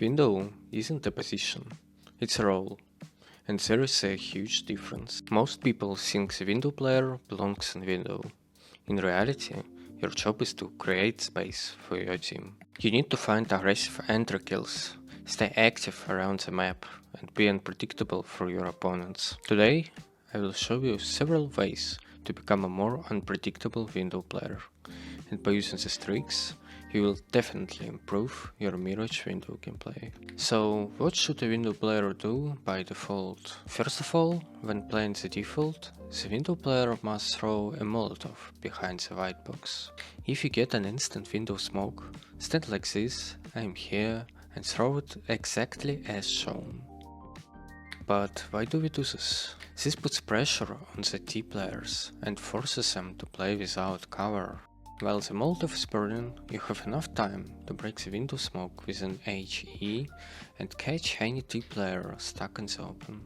Window isn't a position, it's a role, and there is a huge difference. Most people think the window player belongs in window. In reality, your job is to create space for your team. You need to find aggressive entry kills, stay active around the map, and be unpredictable for your opponents. Today, I will show you several ways to become a more unpredictable window player, and by using these tricks, you will definitely improve your Mirage window gameplay. So, what should a window player do by default? First of all, when playing the default, the window player must throw a Molotov behind the white box. If you get an instant window smoke, stand like this, aim here, and throw it exactly as shown. But why do we do this? This puts pressure on the T players and forces them to play without cover. While the Molotov is burning, you have enough time to break the window smoke with an HE and catch any T player stuck in the open.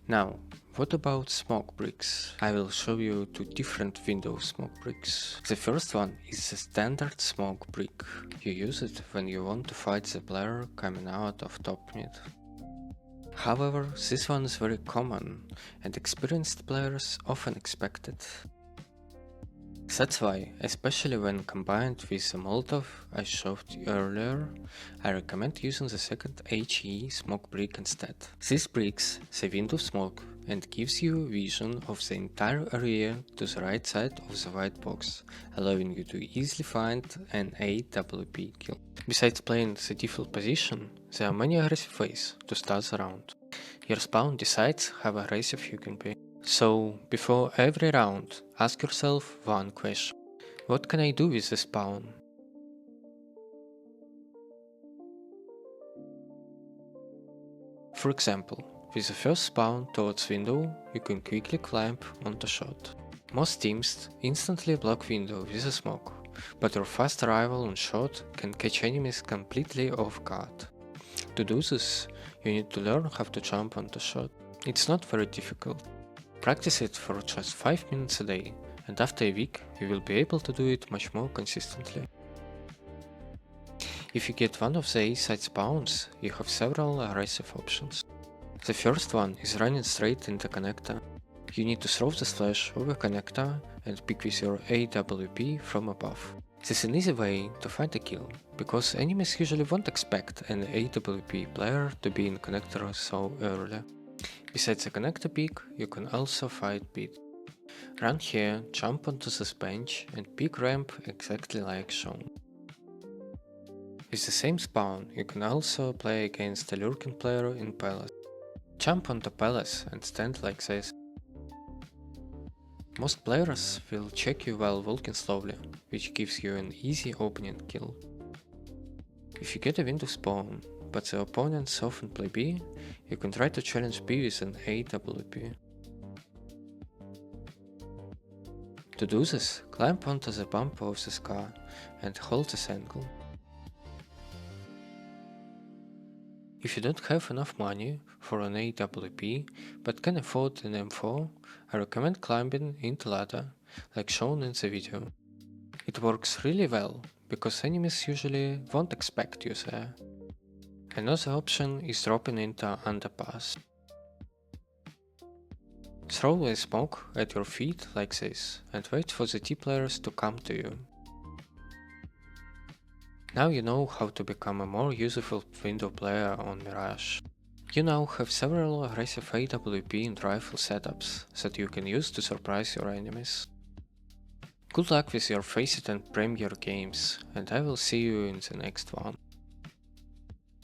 Now, what about smoke bricks? I will show you two different window smoke bricks. The first one is the standard smoke brick. You use it when you want to fight the player coming out of top mid. However, this one is very common and experienced players often expect it. That's why, especially when combined with the Molotov I showed you earlier, I recommend using the second HE smoke brick instead. This breaks the window smoke and gives you vision of the entire area to the right side of the white box, allowing you to easily find an AWP kill. Besides playing the default position, there are many aggressive ways to start the round. Your spawn decides how aggressive you can be. So, before every round, ask yourself one question. What can I do with the spawn? For example, with the first spawn towards window, you can quickly climb on the shot. Most teams instantly block window with a smoke, but your fast arrival on shot can catch enemies completely off guard. To do this, you need to learn how to jump on the shot. It's not very difficult. Practice it for just 5 minutes a day, and after a week you will be able to do it much more consistently. If you get one of the A-side spawns, you have several aggressive options. The first one is running straight into connector. You need to throw the flash over connector and pick with your AWP from above. This is an easy way to find a kill, because enemies usually won't expect an AWP player to be in connector so early. Besides the connector peak, you can also fight pit. Run here, jump onto this bench and pick ramp exactly like shown. With the same spawn, you can also play against a lurking player in palace. Jump onto palace and stand like this. Most players will check you while walking slowly, which gives you an easy opening kill. If you get a window spawn, but the opponents often play B, you can try to challenge B with an AWP. To do this, climb onto the bumper of this car and hold this angle. If you don't have enough money for an AWP, but can afford an M4, I recommend climbing into ladder, like shown in the video. It works really well, because enemies usually won't expect you there. Another option is dropping into underpass. Throw a smoke at your feet like this, and wait for the T players to come to you. Now you know how to become a more useful window player on Mirage. You now have several aggressive AWP and rifle setups that you can use to surprise your enemies. Good luck with your Face It and Premier games, and I will see you in the next one.